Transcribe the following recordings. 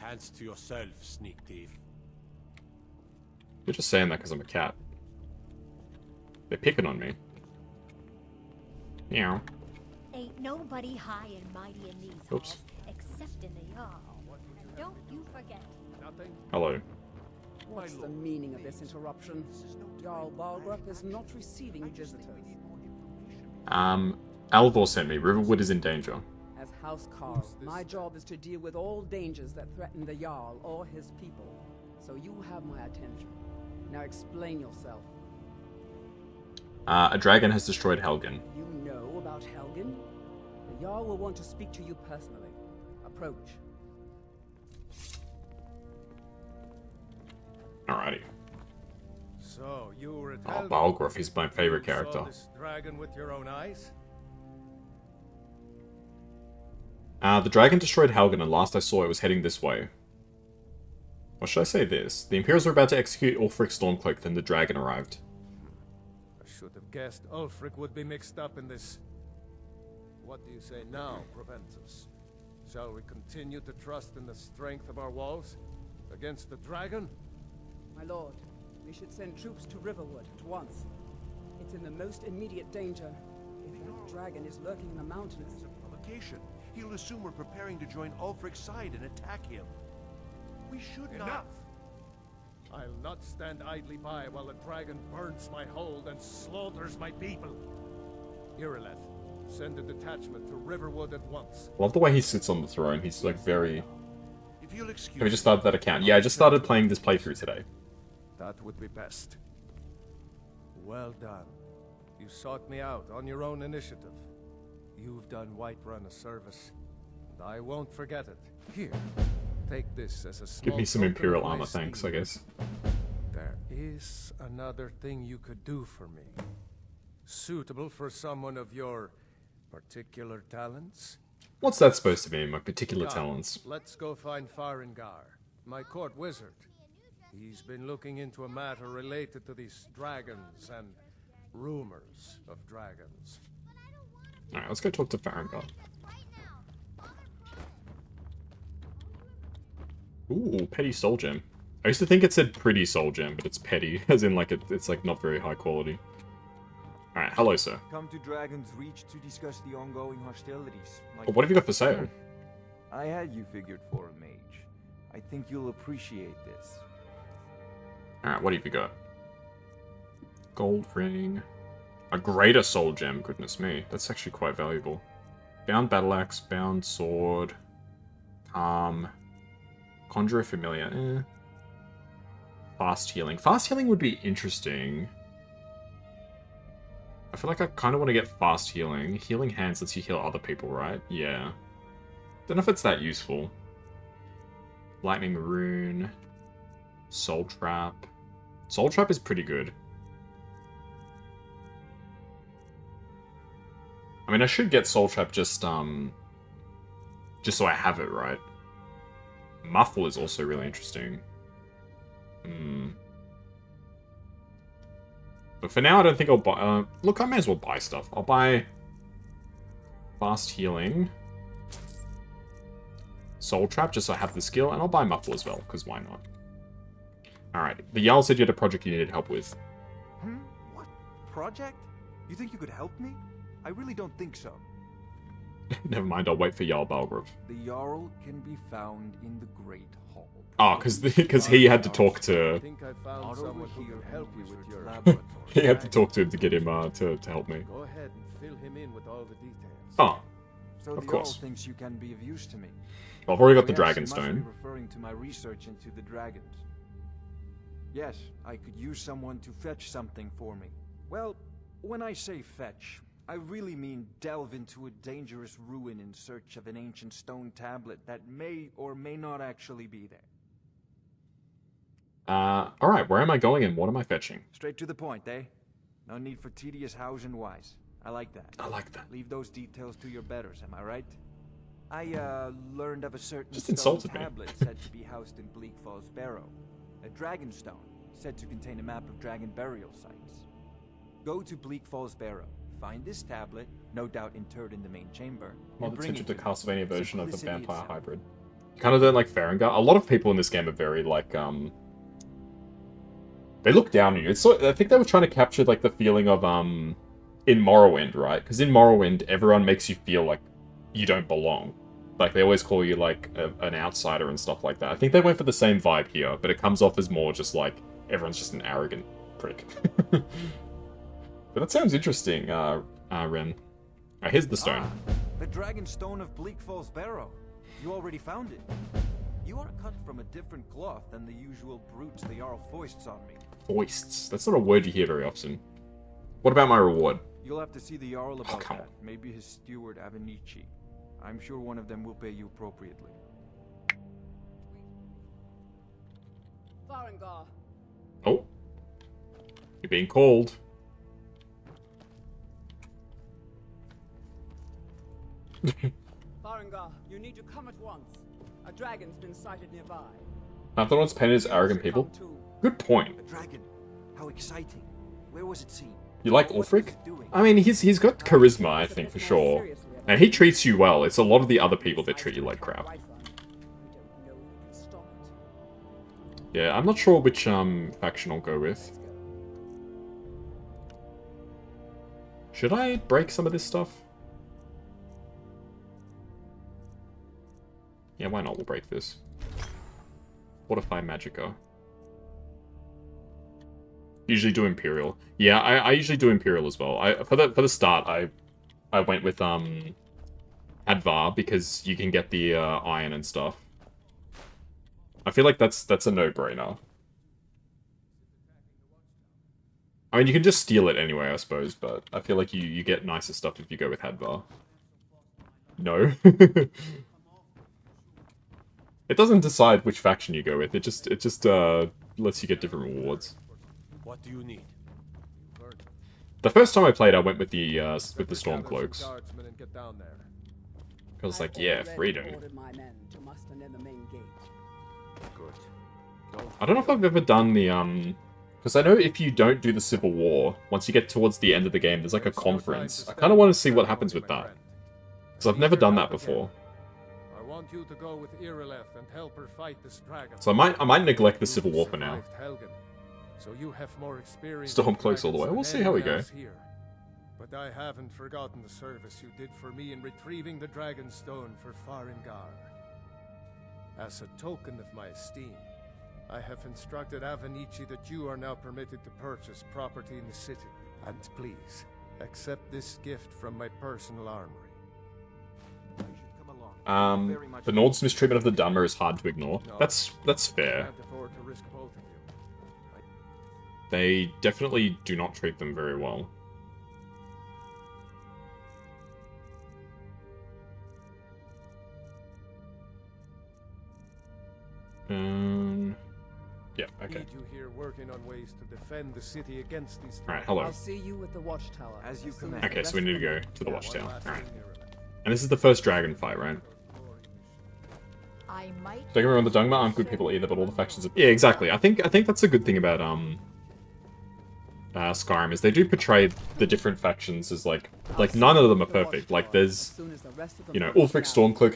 Hands to yourself, sneak thief. You're just saying that because I'm a cat. They're picking on me. Meow. Ain't nobody high and mighty in these halls except in the Jarl. And don't you forget. Nothing. Hello. What's the meaning of this interruption? Jarl Balgrup is not receiving visitors. Alvor sent me. Riverwood is in danger. As Housecarl, my job is to deal with all dangers that threaten the Jarl or his people. So you have my attention. Now explain yourself. A dragon has destroyed Helgen. You know about Helgen? The Jarl will want to speak to you personally. Approach. Alrighty. So you were at Oh, Helgen. Balgruff, he's my favorite You character. saw this dragon with your own eyes? The dragon destroyed Helgen, and last I saw it was heading this way. Or should I say this? The Imperials were about to execute Ulfric Stormcloak, then the dragon arrived. I should have guessed Ulfric would be mixed up in this. What do you say now, Proventus? Shall we continue to trust in the strength of our walls against the dragon? My lord, we should send troops to Riverwood at once. It's in the most immediate danger. If that dragon is lurking in the mountains... It's a provocation. He'll assume we're preparing to join Ulfric's side and attack him. We should not... Enough! I'll not stand idly by while the dragon burns my hold and slaughters my people. Irileth, send a detachment to Riverwood at once. I love the way he sits on the throne. He's like very... If you'll excuse Have we just started that account? Yeah, I just started playing this playthrough today. That would be best. Well done. You sought me out on your own initiative. You've done Whiterun a service, and I won't forget it. Here, take this as a small Give me some token Imperial of my armor, thanks, I esteem. guess. There is another thing you could do for me. Suitable for someone of your particular talents. What's that supposed to be, my particular Come, talents? Let's go find Farengar, my court wizard. He's been looking into a matter related to these dragons and rumors of dragons. Alright, let's go talk to Farengar. Ooh, petty soul gem. I used to think it said pretty soul gem, but it's petty, as in like it's like not very high quality. Alright, hello sir. Come to Dragon's Reach to discuss the ongoing hostilities. Oh, what have you got for sale? I had you figured for a mage. I think you'll appreciate this. Alright, what have you got? Gold ring. A greater soul gem, goodness me. That's actually quite valuable. Bound battle axe, bound sword. Calm. Conjurer familiar. Fast healing. Fast healing would be interesting. I feel like I kind of want to get fast healing. Healing hands lets you heal other people, right? Yeah. Don't know if it's that useful. Lightning rune. Soul trap. Soul trap is pretty good. I mean, I should get soul trap just so I have it, right? Muffle is also really interesting. But for now, I don't think I'll buy... look, I may as well buy stuff. I'll buy... Fast healing. Soul Trap, just so I have the skill. And I'll buy Muffle as well, because why not? Alright, the Jarl said you had a project you needed help with. What? Project? You think you could help me? I really don't think so. Never mind, I'll wait for Jarl Balgruff. The Jarl can be found in the Great Hall. Oh, because he had to talk I to... think I found Not someone over who here could in help you with Wizard's your... laboratory. He had to talk to him to get him to help me. Go ahead and fill him in with all the details. Oh, So Of the Jarl course. thinks you can be of use to me. well, I've already got Oh, the yes, Dragon you must be Stone. referring to my research into the dragons. Yes, I could use someone to fetch something for me. Well, when I say fetch, I really mean delve into a dangerous ruin in search of an ancient stone tablet that may or may not actually be there. Alright, where am I going and what am I fetching? Straight to the point, eh? No need for tedious hows and whys. I like that. I like that. Leave those details to your betters, am I right? I, learned of a certain Just stone insulted me. tablet said to be housed in Bleak Falls Barrow. A dragon stone, said to contain a map of dragon burial sites. Go to Bleak Falls Barrow, find this tablet, no doubt interred in the main chamber, Well, and it's bring into it the to me. Castlevania version of the Simplicity vampire itself. hybrid. Kind of don't like Farengar. A lot of people in this game are very, like, they look down on you. It's I think they were trying to capture, like, the feeling of, in Morrowind, right? Because in Morrowind, everyone makes you feel like you don't belong. Like, they always call you, like, an outsider and stuff like that. I think they went for the same vibe here, but it comes off as more just, like, everyone's just an arrogant prick. But that sounds interesting, Ren. Here's the stone. Ah, the Dragon Stone of Bleak Falls Barrow. You already found it. You are cut from a different cloth than the usual brutes the Jarl foists on me. Foists? That's not a word you hear very often. What about my reward? You'll have to see the Jarl about come that. on. Maybe his steward Avenici. I'm sure one of them will pay you appropriately. Farengar. Oh. You're being called. Farengar, you need to come at once. A dragon's been sighted nearby. I thought it's painted as arrogant people. Come too. Good point. A dragon. How exciting. Where was it seen? You like What was Ulfric? it doing? I mean, he's got charisma, I think, for sure. And he treats you well. It's a lot of the other people that treat you like crap. We don't know if we can stop it. Yeah, I'm not sure which faction I'll go with. Should I break some of this stuff? Yeah, why not? We'll break this. Fortify Magicka. Usually do Imperial. Yeah, I usually do Imperial as well. For the start, I went with Advar because you can get the iron and stuff. I feel like that's a no-brainer. I mean, you can just steal it anyway, I suppose, but I feel like you get nicer stuff if you go with Hadvar. No. It doesn't decide which faction you go with. It just lets you get different rewards. What do you need? The first time I played, I went with the Stormcloaks. I was like, yeah, freedom. Ordered my men to muster near the main gate. Good. I don't know if I've ever done the because I know if you don't do the Civil War, once you get towards the end of the game, there's like a conference. I kind of want to see what happens with that, because I've never done that before. I want you to go with Irileth and help her fight this dragon. So I might neglect the Civil War for now. So you have more experience. Stormcloaks all the way. We'll see how we go. Here. But I haven't forgotten the service you did for me in retrieving the Dragon Stone for Farengar. As a token of my esteem, I have instructed Avenici that you are now permitted to purchase property in the city. And please, accept this gift from my personal armory. I should come along. Very much The Nord's mistreatment of the Dumber is hard to ignore. No, That's fair. Can't afford to risk both of you. They definitely do not treat them very well. Yeah, okay. Need you here working on ways to defend the city against these. Alright, hello. I'll see you at the watchtower. As you soon command. as Okay, the so we rest need to of go them to the are watchtower. One last Alright. thing, Irileth. And this is the first dragon fight, right? I might. Don't get me wrong, the Dungma aren't good people either, but all the factions are... Yeah, exactly. I think that's a good thing about Skyrim, is they do portray the different factions as like none of them are perfect. Like there's, you know, Ulfric Stormcloak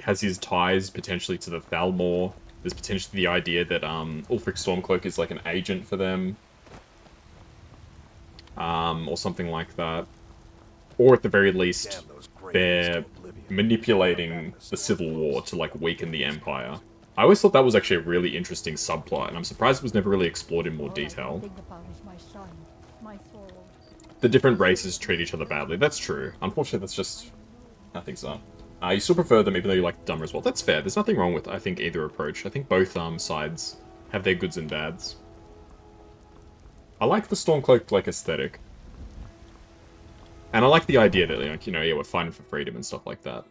has his ties potentially to the Thalmor. There's potentially the idea that Ulfric Stormcloak is like an agent for them, or something like that. Or at the very least, they're manipulating the Civil War to like weaken the Empire. I always thought that was actually a really interesting subplot, and I'm surprised it was never really explored in more detail. Think about is my son, my sword. The different races treat each other badly. That's true. Unfortunately, that's just how things are. You still prefer them, even though you like Dumber as well. That's fair. There's nothing wrong with, I think, either approach. I think both sides have their goods and bads. I like the Stormcloak like aesthetic, and I like the idea that, like, you know, yeah, we're fighting for freedom and stuff like that.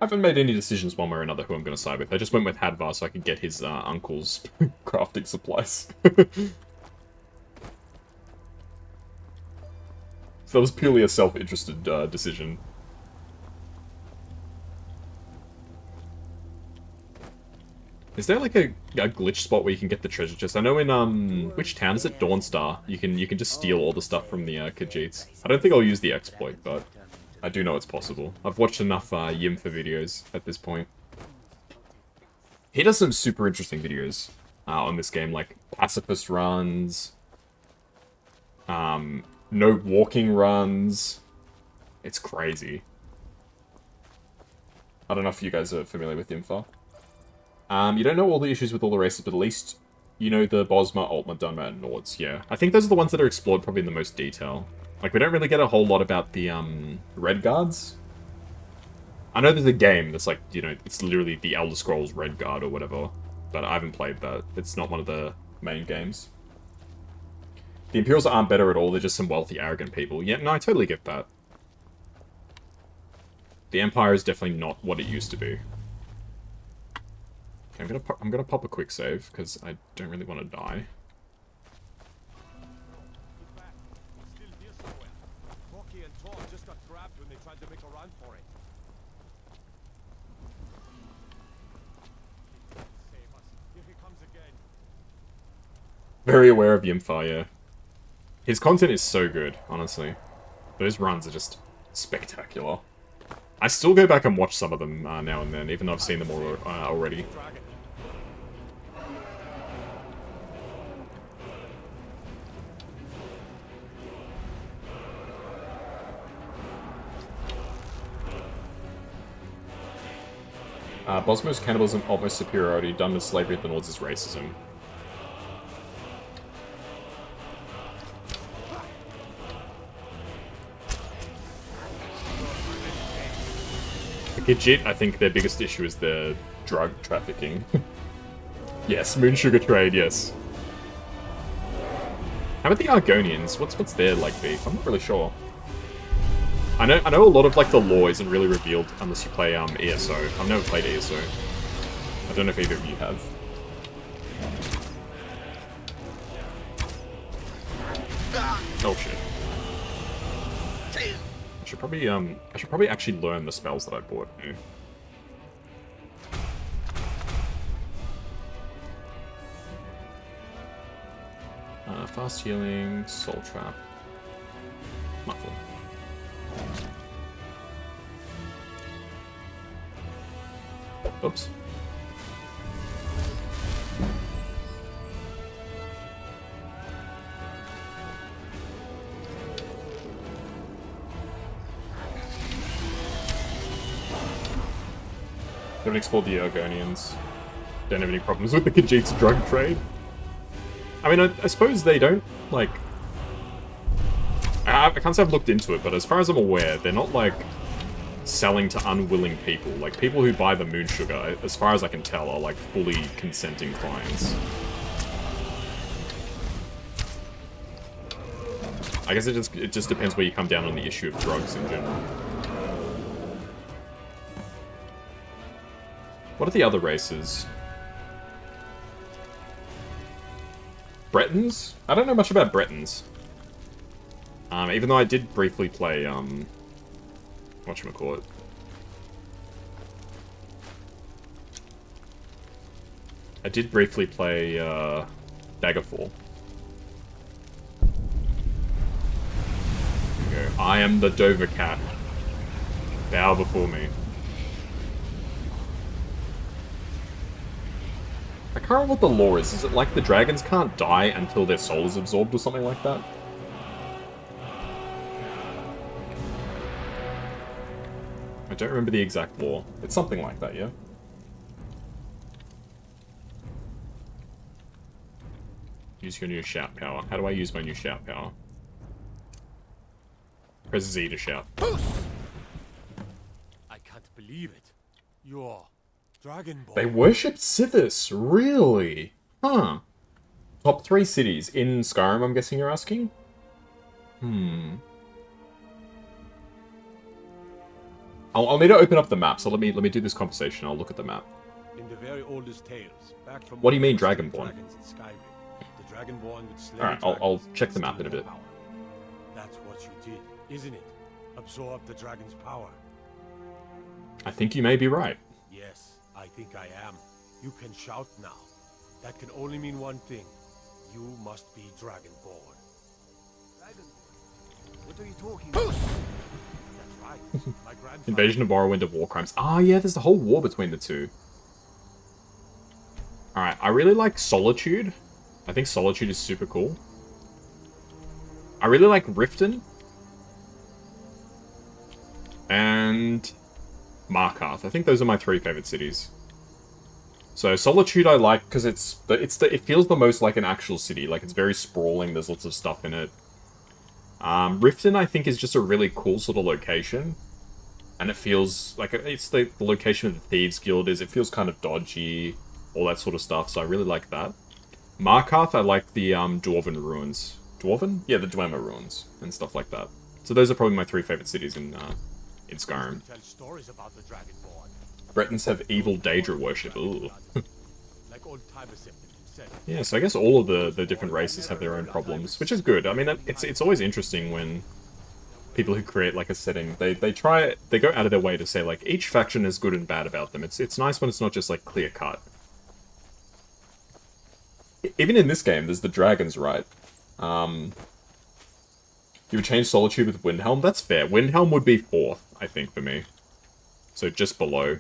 I haven't made any decisions one way or another who I'm going to side with. I just went with Hadvar so I could get his uncle's crafting supplies. So that was purely a self-interested decision. Is there like a glitch spot where you can get the treasure chest? I know in which town is it? Dawnstar. You can just steal all the stuff from the Khajiits. I don't think I'll use the exploit, but I do know it's possible. I've watched enough Yimfa videos at this point. He does some super interesting videos on this game, like pacifist runs, no walking runs. It's crazy. I don't know if you guys are familiar with Info. You don't know all the issues with all the races, but at least you know the Bosma, Altma, Dunma, and Nords. Yeah, I think those are the ones that are explored probably in the most detail. Like, we don't really get a whole lot about the Red Guards. I know there's a game that's like, you know, it's literally the Elder Scrolls Red Guard or whatever, but I haven't played that. It's not one of the main games. The Imperials aren't better at all, they're just some wealthy, arrogant people. Yeah, no, I totally get that. The Empire is definitely not what it used to be. Okay, I'm gonna pop a quick save, because I don't really want to die. Very aware of Yimfa, yeah. His content is so good, honestly. Those runs are just spectacular. I still go back and watch some of them now and then, even though I've seen them all, already. Bosmo's cannibalism, almost superiority, done with slavery at the Nords is racism. Gijit, I think their biggest issue is the drug trafficking. Yes, moon sugar trade, yes. How about the Argonians? What's their, like, beef? I'm not really sure. I know a lot of, like, the lore isn't really revealed unless you play, ESO. I've never played ESO. I don't know if either of you have. Oh, shit. I should probably actually learn the spells that I bought. Fast healing, soul trap, muffle. Oops. Haven't explored the Argonians. Don't have any problems with the Khajiit's drug trade. I mean, I suppose they don't, like... I can't say I've looked into it, but as far as I'm aware, they're not, like, selling to unwilling people. Like, people who buy the moon sugar, as far as I can tell, are, like, fully consenting clients. I guess it just depends where you come down on the issue of drugs in general. What are the other races? Bretons? I don't know much about Bretons. Even though I did briefly play, whatchamacallit. I did briefly play, Daggerfall. There we go. I am the Dover Cat. Bow before me. I can't remember what the lore is. Is it like the dragons can't die until their soul is absorbed or something like that? I don't remember the exact lore. It's something like that, yeah? Use your new shout power. How do I use my new shout power? Press Z to shout. I can't believe it. You're Dragonborn. They worship Sithis, really? Huh. Top 3 cities in Skyrim, I'm guessing you're asking? I'll need to open up the map, so let me do this conversation. I'll look at the map. In the very oldest tales, back from What do you mean, Dragonborn? Dragons in Skyrim, the Dragonborn would slay Alright, I'll dragons check the and map in a steal bit. their power. That's what you did, isn't it? Absorb the dragon's power. I think you may be right. Yes, I think I am. You can shout now. That can only mean one thing. You must be Dragonborn. Dragonborn? What are you talking about? That's right. My grandfather... Invasion of Morrowind of war crimes. Ah, yeah, there's a whole war between the two. Alright, I really like Solitude. I think Solitude is super cool. I really like Riften. And Markarth. I think those are my 3 favorite cities. So Solitude I like because it feels the most like an actual city. Like it's very sprawling. There's lots of stuff in it. Riften I think is just a really cool sort of location, and it feels like it's the location of the Thieves Guild is. It feels kind of dodgy, all that sort of stuff. So I really like that. Markarth I like the Dwarven ruins. Dwarven? Yeah, the Dwemer ruins and stuff like that. So those are probably my 3 favorite cities in Skyrim. Tell stories about the Dragonborn. Bretons have evil Daedra worship. Ooh. Like old Tibersip said. Yeah, so I guess all of the different races have their own problems, which is good. I mean, it's always interesting when people who create like a setting, they go out of their way to say like each faction is good and bad about them. It's nice when it's not just like clear cut. Even in this game, there's the dragons, right? You would change Solitude with Windhelm. That's fair. Windhelm would be 4th, I think, for me. So just below.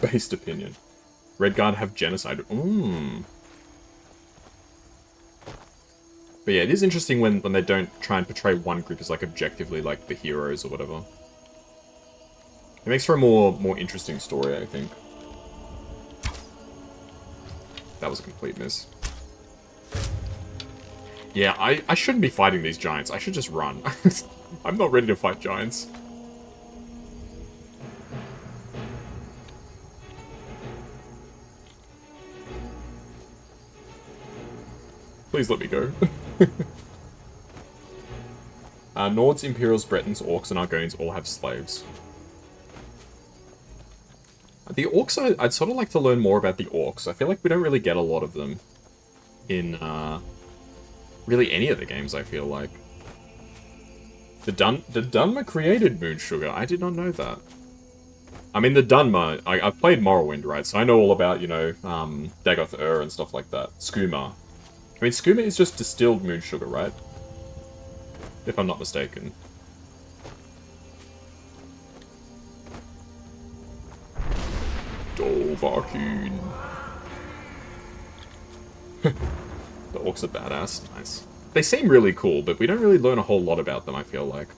Based opinion. Redguard have genocide. But yeah, it is interesting when they don't try and portray one group as like objectively like the heroes or whatever. It makes for a more interesting story, I think. That was a complete miss. Yeah, I shouldn't be fighting these giants. I should just run. I'm not ready to fight giants. Please let me go. Nords, Imperials, Bretons, Orcs, and Argonians all have slaves. The Orcs, I'd sort of like to learn more about the Orcs. I feel like we don't really get a lot of them in really any of the games, I feel like. The Dunmer created Moonsugar. I did not know that. I mean, the Dunmer, I've played Morrowind, right? So I know all about, you know, Dagoth Ur and stuff like that. Skooma. I mean, Skooma is just distilled Moonsugar, right? If I'm not mistaken. Dovahkiin. The Orcs are badass. Nice. They seem really cool, but we don't really learn a whole lot about them, I feel like.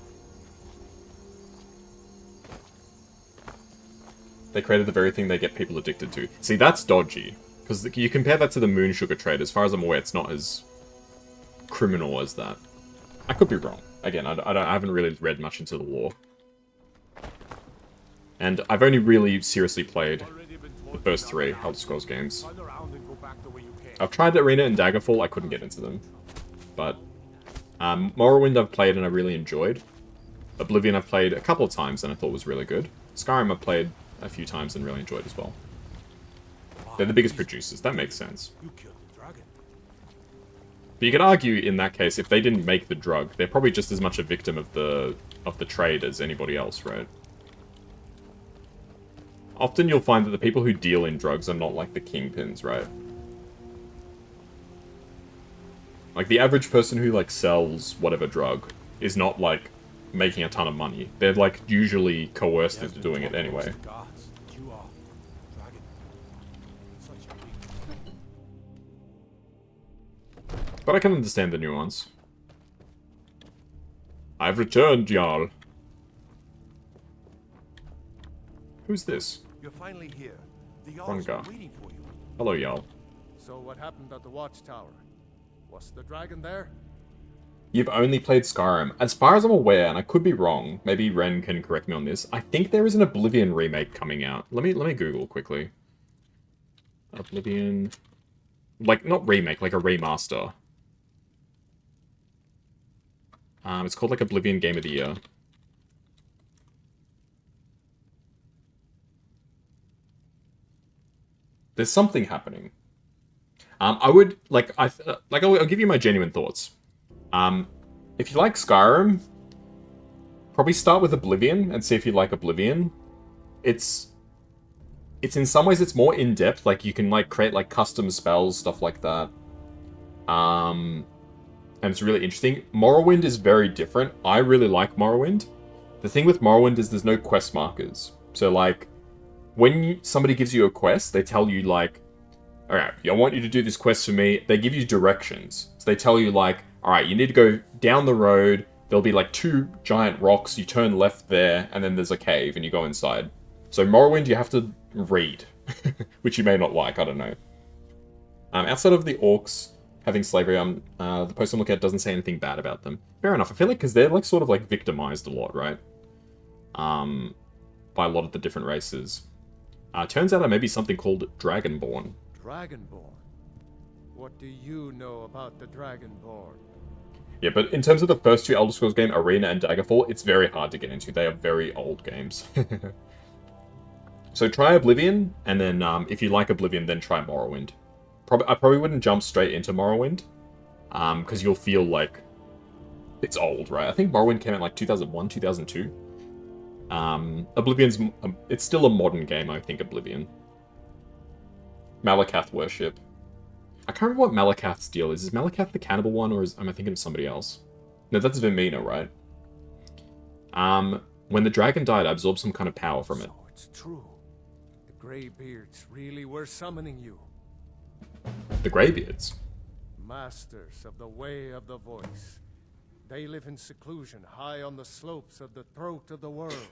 They created the very thing they get people addicted to. See, that's dodgy. Because you compare that to the Moonsugar trade, as far as I'm aware, it's not as criminal as that. I could be wrong. Again, I haven't really read much into the lore. And I've only really seriously played the first 3 Elder Scrolls games. I've tried Arena and Daggerfall, I couldn't get into them. But Morrowind I've played and I really enjoyed. Oblivion I've played a couple of times and I thought was really good. Skyrim I've played a few times and really enjoyed as well. They're the biggest producers, that makes sense. But you could argue in that case, if they didn't make the drug, they're probably just as much a victim of the trade as anybody else, right? Often you'll find that the people who deal in drugs are not like the kingpins, right? Like, the average person who, like, sells whatever drug is not, like, making a ton of money. They're, like, usually coerced into doing it anyway. But I can understand the nuance. I've returned, Jarl. Who's this? You're finally here. The Jarls are Farengar. waiting for you. Hello, Jarl. So what happened at the Watchtower? Was the dragon there? You've only played Skyrim. As far as I'm aware, and I could be wrong, maybe Ren can correct me on this, I think there is an Oblivion remake coming out. Let me Google quickly. Oblivion... Like, not remake, like a remaster. It's called, like, Oblivion Game of the Year. There's something happening. I would, like, I'll give you my genuine thoughts. If you like Skyrim, probably start with Oblivion and see if you like Oblivion. It's in some ways, it's more in-depth. Like, you can, like, create, like, custom spells, stuff like that. And it's really interesting. Morrowind is very different. I really like Morrowind. The thing with Morrowind is there's no quest markers. So, like, when somebody gives you a quest, they tell you, like, alright, I want you to do this quest for me. They give you directions. So they tell you, like, alright, you need to go down the road. There'll be, like, 2 giant rocks. You turn left there, and then there's a cave, and you go inside. So Morrowind, you have to read, which you may not like, I don't know. Outside of the orcs having slavery, the post I'm looking at doesn't say anything bad about them. Fair enough. I feel like, because they're, like, sort of, like, victimized a lot, right? By a lot of the different races. Turns out there may be something called Dragonborn. Dragonborn? What do you know about the Dragonborn? Yeah, but in terms of the first 2 Elder Scrolls game, Arena and Daggerfall, it's very hard to get into. They are very old games. So try Oblivion, and then if you like Oblivion, then try Morrowind. I probably wouldn't jump straight into Morrowind, because you'll feel like it's old, right? I think Morrowind came out like 2001, 2002. Oblivion's... it's still a modern game, I think, Oblivion. Malakath Worship. I can't remember what Malakath's deal is. Is Malakath the cannibal one, or am I thinking of somebody else? No, that's Vimina, right? When the dragon died, I absorbed some kind of power from it. So it's true. The Greybeards really were summoning you. The Greybeards? Masters of the Way of the Voice. They live in seclusion, high on the slopes of the throat of the world.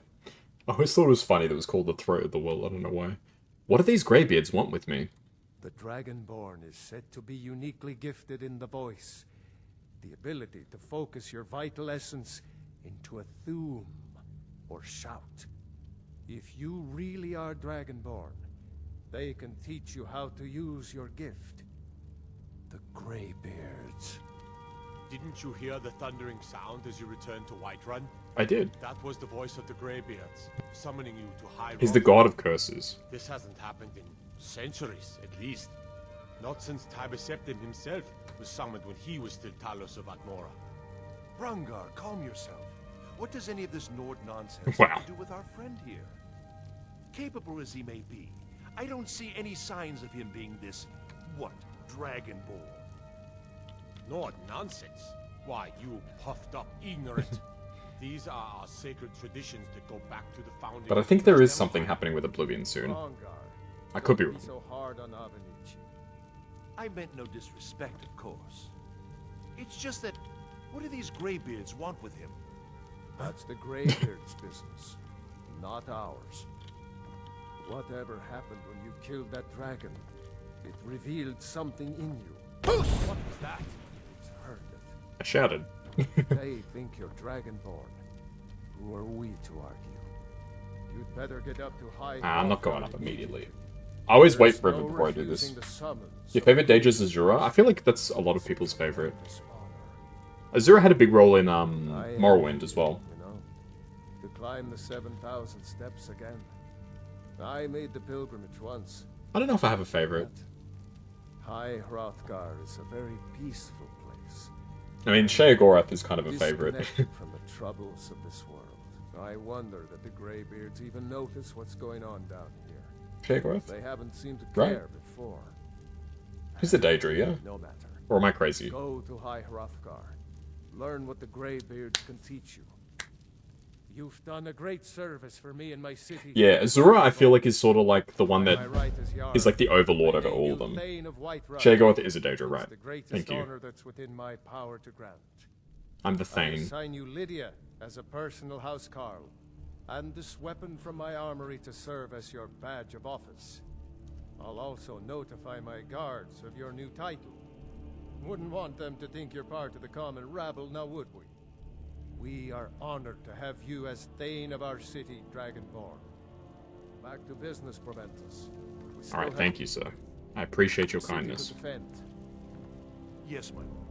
I always thought it was funny that it was called the Throat of the World. I don't know why. What do these Greybeards want with me? The Dragonborn is said to be uniquely gifted in the voice. The ability to focus your vital essence into a thum, or shout. If you really are Dragonborn, they can teach you how to use your gift. The Greybeards. Didn't you hear the thundering sound as you returned to Whiterun? I did. That was the voice of the Greybeards, summoning you to High He's the Rock. god of curses. This hasn't happened in centuries, at least. Not since Tiber Septim himself was summoned when he was still Talos of Atmora. Farengar, calm yourself. What does any of this Nord nonsense Wow. have to do with our friend here? Capable as he may be, I don't see any signs of him being this, Dragonborn. Nord nonsense? Why, you puffed up ignorant. These are our sacred traditions that go back to the founding. But I think there is something happening with Oblivion soon. Farengar, I could be don't wrong. so hard on Avenich. I meant no disrespect, of course. It's just that, what do these Greybeards want with him? That's the Greybeards' business, not ours. Whatever happened when you killed that dragon, it revealed something in you. What was that? It's heard it. I shouted. They think you're Dragonborn. Who are we to argue? You'd better get up to high. I'm not going up immediately. I always wait for it before I do this. Your favorite Daedra is Azura? I feel like that's a lot of people's favorite. Azura had a big role in Morrowind as well. You know, to climb the 7,000 steps again. I made the pilgrimage once. I don't know if I have a favorite. High Hrothgar is a very peaceful place. I mean, Sheogorath is kind of a favorite. Disconnected from the troubles of this world. I wonder that the Greybeards even notice what's going on down here. Sheogorath? They haven't seemed to Right. care before. He's a Daedra, yeah? No matter. Or am I crazy? Go to High Hrothgar. Learn what the Greybeards can teach you. You've done a great service for me and my city. Yeah, Azura I feel like is sort of like the one By that my right as Jarl, is like the overlord over I name all you of them. Thane of Whiterun. Sheogorath is a Daedra, right? It's the greatest Thank you. honor that's within my power to grant. I'm the I Thane. assign you Lydia as a personal housecarl, and this weapon from my armory to serve as your badge of office. I'll also notify my guards of your new title. Wouldn't want them to think you're part of the common rabble, now would we? We are honored to have you as Thane of our city, Dragonborn. Back to business, Proventus. Alright, thank you, sir. I appreciate your kindness. Yes, my lord.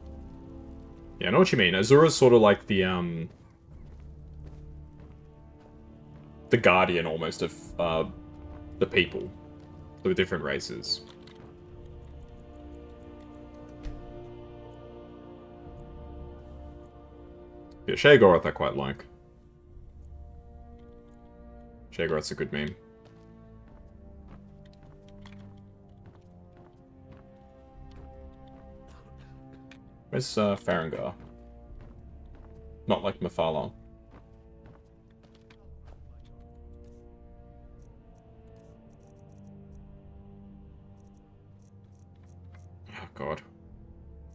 Yeah, I know what you mean. Azura's sort of like the guardian, almost, of, the people. The different races. Yeah, Sheogorath I quite like. Sheogorath's a good meme. Where's Farengar? Not like Mephala. God.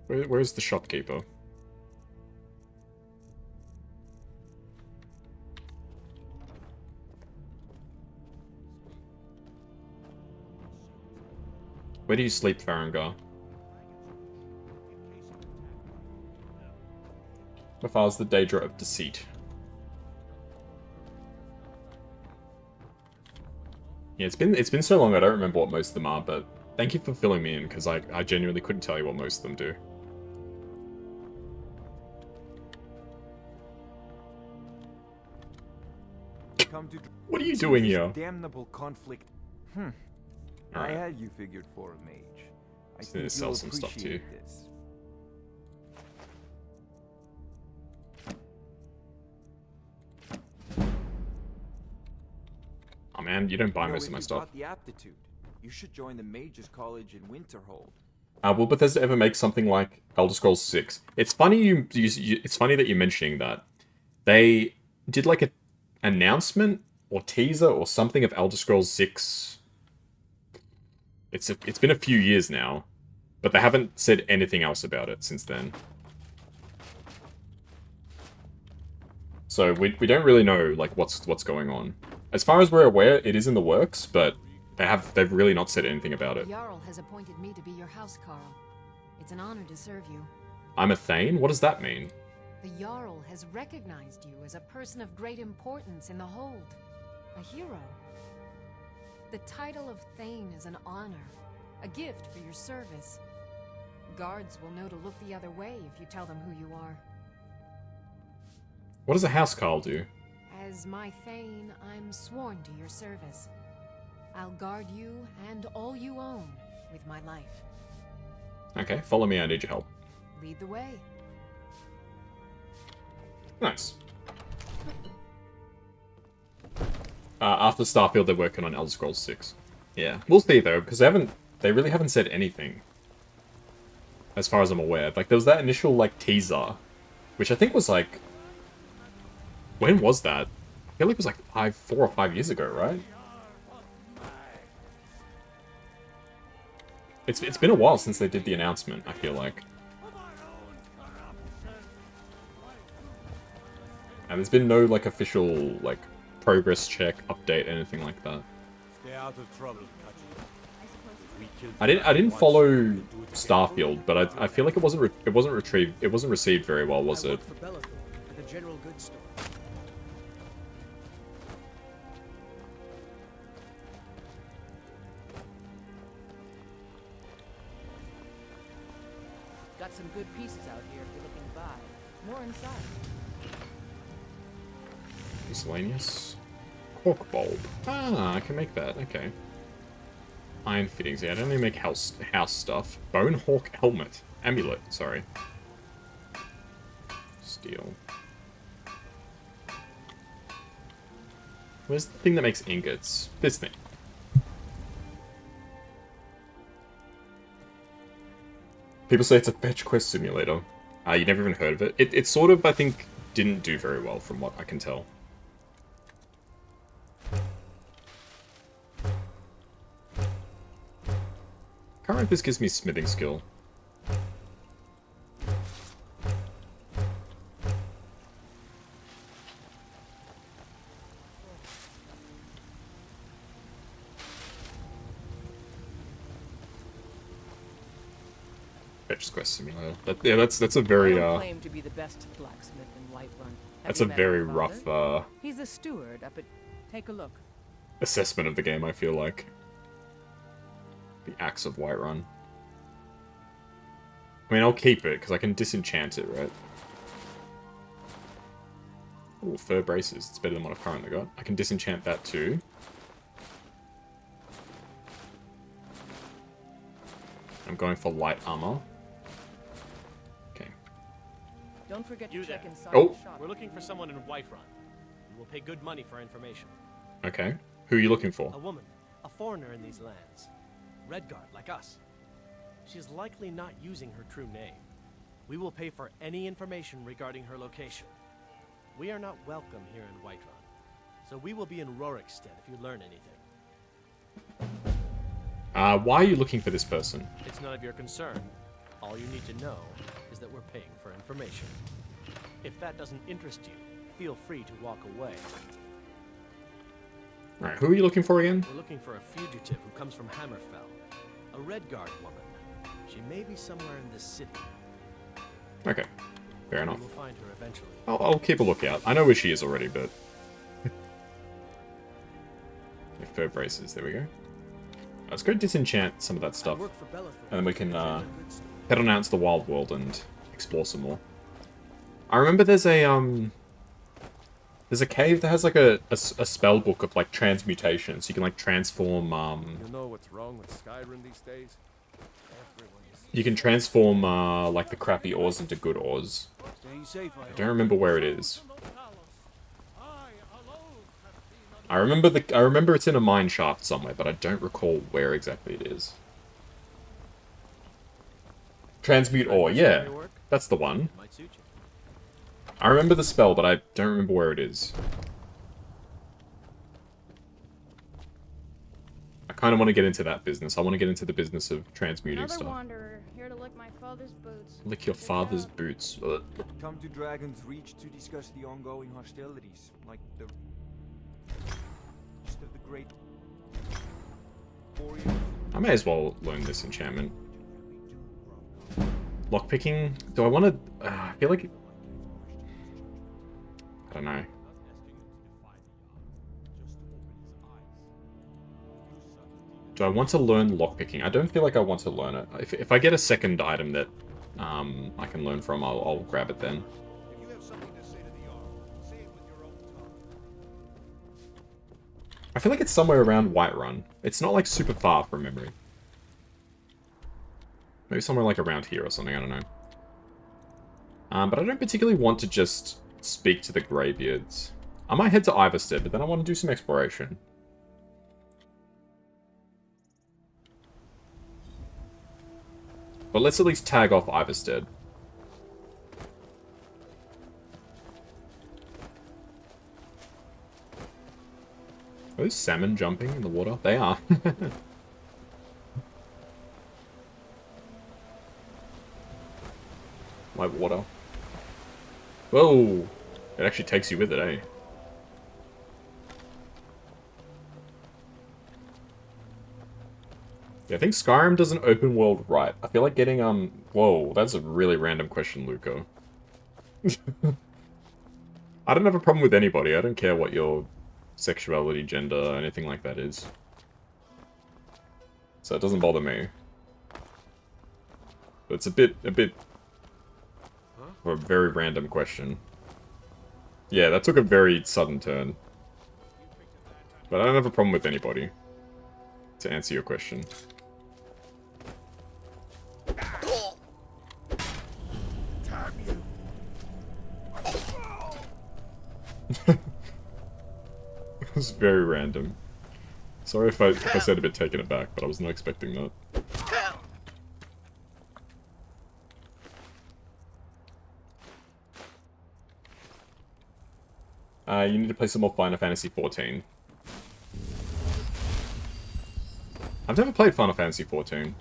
Where's the shopkeeper? Where do you sleep, Farengar? How far is the Daedra of Deceit? Yeah, it's been so long I don't remember what most of them are, but thank you for filling me in, because I genuinely couldn't tell you what most of them do. What are you doing here? Damnable conflict. All I right. had you figured for a mage. I Just need to think sell you'll some stuff to you. appreciate this. Oh man, you don't buy You know, most if of my you've stuff. got the aptitude, you should join the Mages College in Winterhold. Will Bethesda ever make something like Elder Scrolls 6? It's funny it's funny that you're mentioning that. They did like an announcement or teaser or something of Elder Scrolls 6. It's been a few years now, but they haven't said anything else about it since then. So we don't really know like what's going on. As far as we're aware, it is in the works, but they've really not said anything about it. Jarl has appointed me to be your housecarl. It's an honor to serve you. I'm a Thane? What does that mean? The Jarl has recognized you as a person of great importance in the Hold. A hero. The title of Thane is an honor, a gift for your service. Guards will know to look the other way if you tell them who you are. What does a housecarl do? As my Thane, I'm sworn to your service. I'll guard you and all you own with my life. Okay, follow me, I need your help. Lead the way. Nice. After Starfield, they're working on Elder Scrolls 6. Yeah, we'll see though, because they really haven't said anything. As far as I'm aware. Like, there was that initial, like, teaser, which I think was, like... When was that? I feel like it was, like, 4 or 5 years ago, right? It's been a while since they did the announcement, I feel like. And there's been no, like, official, like, progress check, update, anything like that. Stay out of trouble, Kazuya. I didn't follow Starfield, but I feel like it wasn't received very well, was it? For Bellathor, at the general goods store. Got some good pieces out here if you're looking to buy. More inside. Miscellaneous. Cork bulb. Ah, I can make that. Okay. Iron fittings. Yeah, I don't only make house stuff. Bone hawk helmet. Amulet. Sorry. Steel. Where's the thing that makes ingots? This thing. People say it's a fetch quest simulator. You never even heard of it. It sort of, I think, didn't do very well from what I can tell. Can't remember if this gives me smithing skill. Fetch quest simulator. Yeah, that's a very I claim to be the best blacksmith in Whiterun. Have that's you a met very my rough father? He's a steward up at. Take a look. assessment of the game, I feel like. The Axe of Whiterun. I mean, I'll keep it, because I can disenchant it, right? Ooh, fur braces. It's better than what I've currently got. I can disenchant that too. I'm going for light armor. Okay. Don't forget You to check there. inside Oh. the shop. We're looking for someone in Whiterun. We will pay good money for information. Okay. Who are you looking for? A woman, a foreigner in these lands. Redguard, like us. She's likely not using her true name. We will pay for any information regarding her location. We are not welcome here in Whiterun, so we will be in Rorikstead if you learn anything. Why are you looking for this person? It's none of your concern. All you need to know is that we're paying for information. If that doesn't interest you, feel free to walk away. Alright, who are you looking for again? We're looking for a fugitive who comes from Hammerfell. A Redguard woman. She may be somewhere in this city. Okay, fair enough. We'll find her eventually. I'll keep a lookout. I know where she is already, but... Fur braces, there we go. Let's go disenchant some of that stuff. And then we can head on out to the wild world and explore some more. I remember there's a cave that has like a spell book of like transmutation, so you can like transform You know what's wrong with Skyrim these days? you can transform like the crappy ores into good ores. I don't remember where it is. I remember it's in a mine shaft somewhere, but I don't recall where exactly it is. Transmute ore, yeah. That's the one. I remember the spell, but I don't remember where it is. I kind of want to get into that business. I want to get into the business of transmuting Another stuff. wanderer, here to lick my father's boots. Lick your father's boots. Ugh. Come to Dragon's Reach to discuss the ongoing hostilities, like the... just of the great... warriors. I may as well learn this enchantment. Lockpicking? Do I want to... I feel like... I don't know. Do I want to learn lockpicking? I don't feel like I want to learn it. If I get a second item that I can learn from, I'll grab it then. I feel like it's somewhere around Whiterun. It's not like super far from memory. Maybe somewhere like around here or something, I don't know. But I don't particularly want to just speak to the Greybeards. I might head to Iverstead, but then I want to do some exploration. But let's at least tag off Iverstead. Are those salmon jumping in the water? They are. White water. Whoa! It actually takes you with it, eh? Yeah, I think Skyrim does an open world right. I feel like getting, whoa, that's a really random question, Luco. I don't have a problem with anybody. I don't care what your sexuality, gender, anything like that is. So it doesn't bother me. But it's a bit of a very random question. Yeah, that took a very sudden turn. But I don't have a problem with anybody, to answer your question. It was very random. Sorry if I said a bit taken aback, but I was not expecting that. You need to play some more Final Fantasy XIV. I've never played Final Fantasy XIV.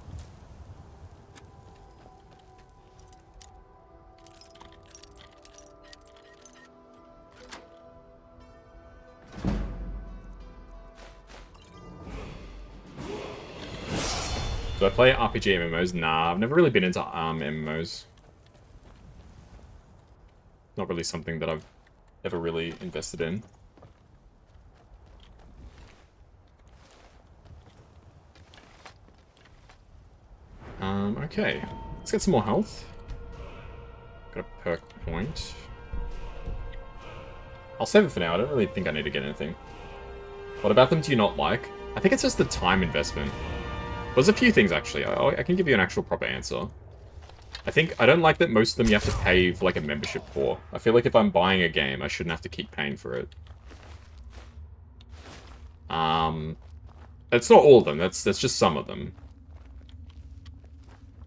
Do I play RPG MMOs? Nah, I've never really been into MMOs. Not really something that I've ever really invested in. Okay. Let's get some more health. Got a perk point. I'll save it for now. I don't really think I need to get anything. What about them do you not like? I think it's just the time investment. There's a few things, actually. I can give you an actual proper answer. I don't like that most of them you have to pay for, like, a membership for. I feel like if I'm buying a game, I shouldn't have to keep paying for it. It's not all of them. That's just some of them.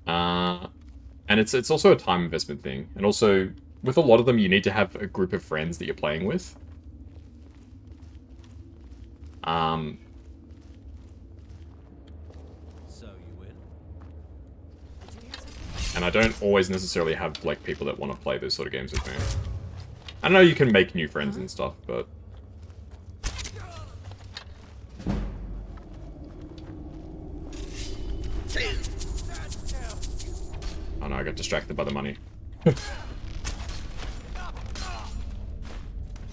And it's also a time investment thing. And also, with a lot of them, you need to have a group of friends that you're playing with. And I don't always necessarily have, like, people that want to play those sort of games with me. I know you can make new friends and stuff, but... Oh no, I got distracted by the money. But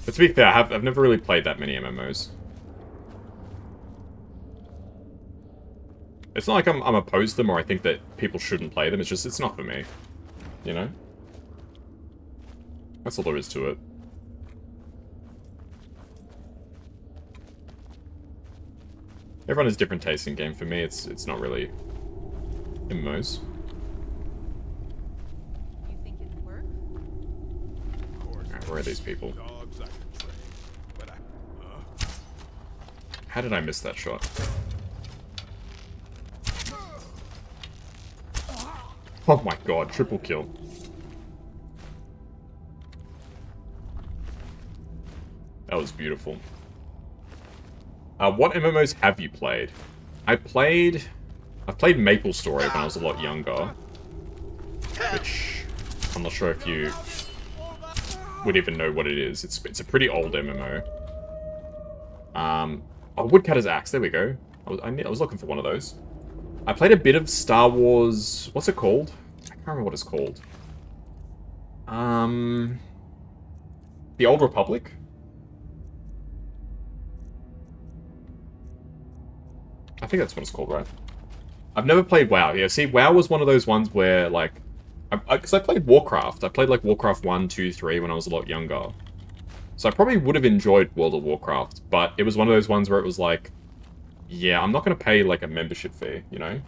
to be fair, I've never really played that many MMOs. It's not like I'm opposed to them or I think that people shouldn't play them, it's just, it's not for me. You know? That's all there is to it. Everyone has different tastes in game. For me, it's not really MMOs. You think it'd work? Alright, where are these people? How did I miss that shot? Oh my god, triple kill. That was beautiful. What MMOs have you played? I've played Maple Story when I was a lot younger. Which, I'm not sure if you would even know what it is. It's a pretty old MMO. Oh, Woodcutter's Axe, there we go. I was looking for one of those. I played a bit of Star Wars... What's it called? I can't remember what it's called. The Old Republic? I think that's what it's called, right? I've never played WoW. Yeah, see, WoW was one of those ones where, like... Because I played Warcraft. I played, like, Warcraft 1, 2, 3 when I was a lot younger. So I probably would have enjoyed World of Warcraft, but it was one of those ones where it was like... Yeah, I'm not going to pay, like, a membership fee, you know?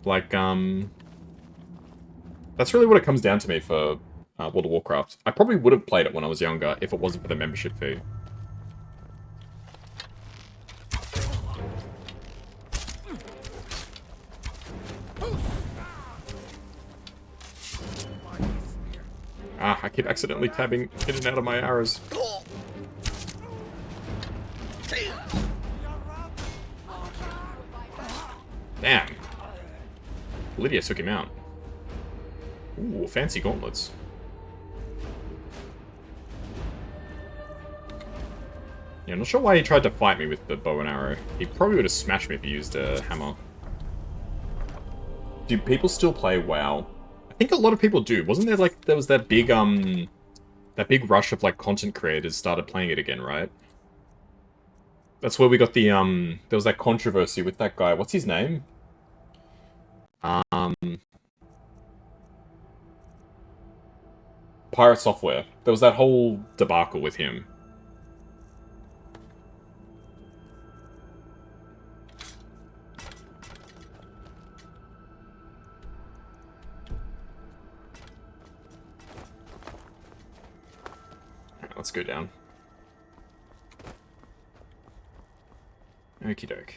Like, that's really what it comes down to me for World of Warcraft. I probably would have played it when I was younger if it wasn't for the membership fee. Ah, I keep accidentally tabbing in and out of my arrows. Damn. Lydia took him out. Ooh, fancy gauntlets. Yeah, I'm not sure why he tried to fight me with the bow and arrow. He probably would have smashed me if he used a hammer. Do people still play WoW? I think a lot of people do. Wasn't there, like, there was that big rush of, like, content creators started playing it again, right? That's where we got the, there was that controversy with that guy. What's his name? Pirate Software. There was that whole debacle with him. Let's go down. Okie doke.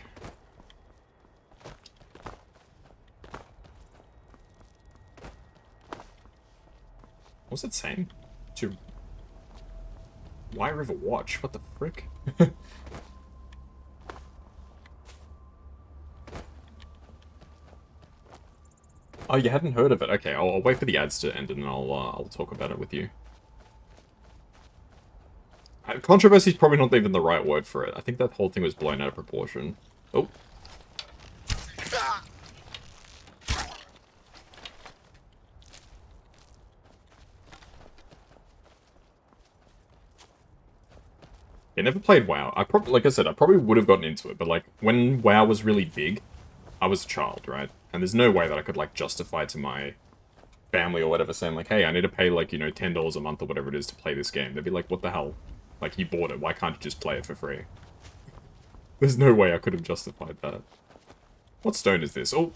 What's it saying? To... Why River Watch? What the frick? Oh, you hadn't heard of it? Okay, I'll wait for the ads to end and then I'll talk about it with you. Controversy is probably not even the right word for it. I think that whole thing was blown out of proportion. Oh. I never played WoW. Like I said, I probably would have gotten into it, but like when WoW was really big, I was a child, right? And there's no way that I could like justify to my family or whatever saying like, hey, I need to pay like, you know, $10 a month or whatever it is to play this game. They'd be like, what the hell? Like, you bought it, why can't you just play it for free? There's no way I could have justified that. What stone is this? Oh!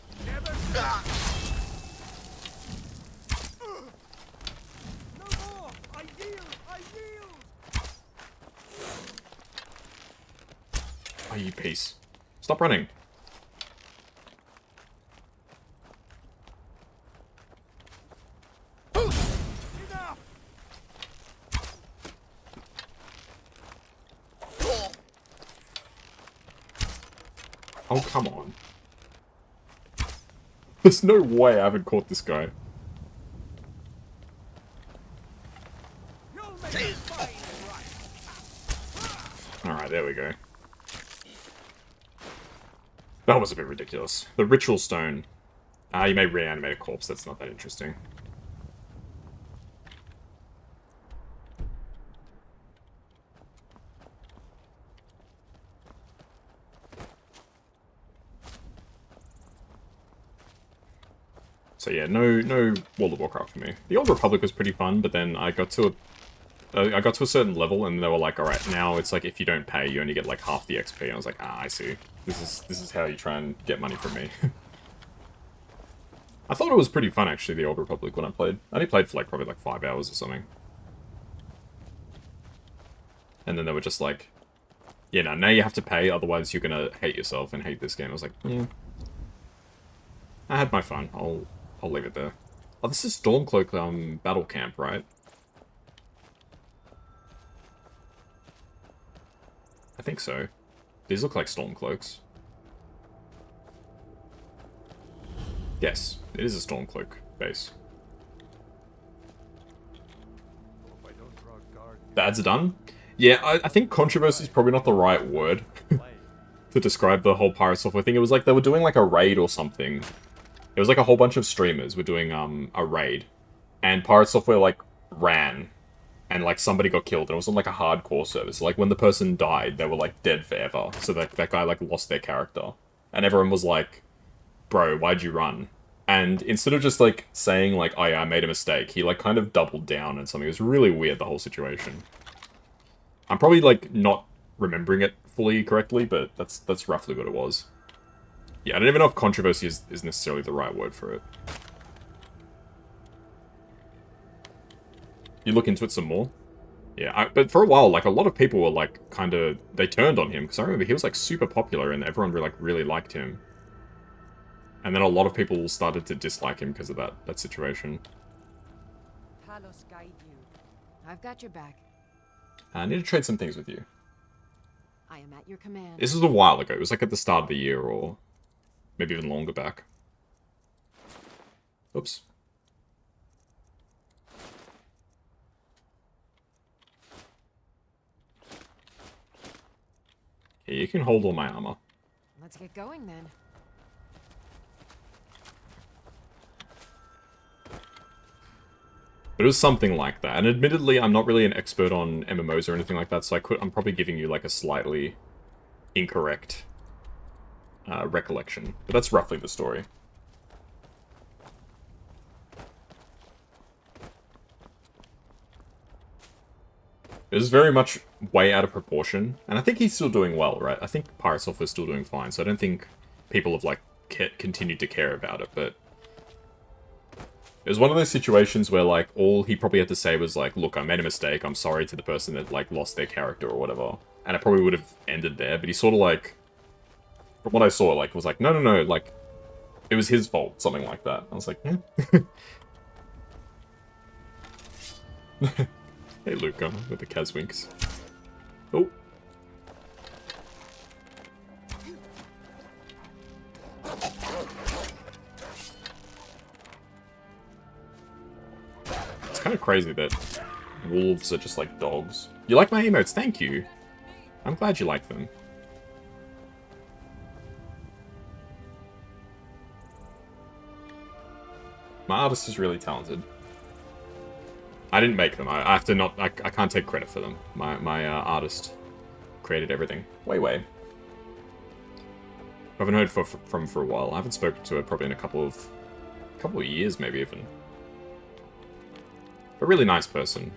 Oh, you piece. Stop running. Oh, come on. There's no way I haven't caught this guy. Alright, there we go. That was a bit ridiculous. The ritual stone. You may reanimate a corpse, that's not that interesting. So yeah, no World of Warcraft for me. The Old Republic was pretty fun, but then I got to a certain level, and they were like, alright, now it's like if you don't pay, you only get like half the XP. And I was like, I see. This is how you try and get money from me. I thought it was pretty fun, actually, the Old Republic, when I played. I only played for like probably like 5 hours or something. And then they were just like, yeah, no, now you have to pay, otherwise you're gonna hate yourself and hate this game. I was like, I had my fun. I'll leave it there. Oh, this is Stormcloak battle camp, right? I think so. These look like Stormcloaks. Yes, it is a Stormcloak base. The ads are done? Yeah, I think controversy is probably not the right word to describe the whole Pirate Software thing. It was like they were doing like a raid or something. It was like a whole bunch of streamers were doing a raid, and Pirate Software like ran, and like somebody got killed, and it was on like a hardcore server. So like when the person died, they were like dead forever. So that guy like lost their character, and everyone was like, "Bro, why'd you run?" And instead of just like saying like, "Oh yeah, I made a mistake," he like kind of doubled down on something. It was really weird, the whole situation. I'm probably like not remembering it fully correctly, but that's roughly what it was. Yeah, I don't even know if controversy is necessarily the right word for it. You look into it some more? Yeah, but for a while, like, a lot of people were, like, they turned on him, because I remember he was, like, super popular, and everyone, like, really liked him. And then a lot of people started to dislike him because of that situation. Talos guide you. I've got your back. I need to trade some things with you. I am at your command. This was a while ago. It was, like, at the start of the year, or maybe even longer back. Oops. Yeah, you can hold all my armor. Let's get going then. But it was something like that. And admittedly, I'm not really an expert on MMOs or anything like that, so I'm probably giving you like a slightly incorrect recollection. But that's roughly the story. It was very much way out of proportion, and I think he's still doing well, right? I think Pirate Software's still doing fine, so I don't think people have, like, continued to care about it, but it was one of those situations where, like, all he probably had to say was, like, look, I made a mistake, I'm sorry to the person that, like, lost their character or whatever, and it probably would have ended there, but he sort of, like, from what I saw, like, was like, no, like, it was his fault, something like that. I was like, Hey, Luca, with the Kazwinks. Oh. It's kind of crazy that wolves are just like dogs. You like my emotes? Thank you. I'm glad you like them. My artist is really talented. I didn't make them. I have to not. I can't take credit for them. My artist created everything. Way. I haven't heard from for a while. I haven't spoken to her probably in a couple of years, maybe even. A really nice person.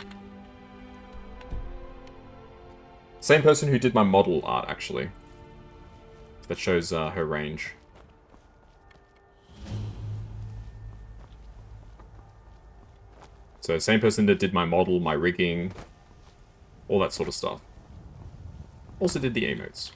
Same person who did my model art, actually. That shows her range. So, same person that did my model, my rigging, all that sort of stuff. Also did the emotes.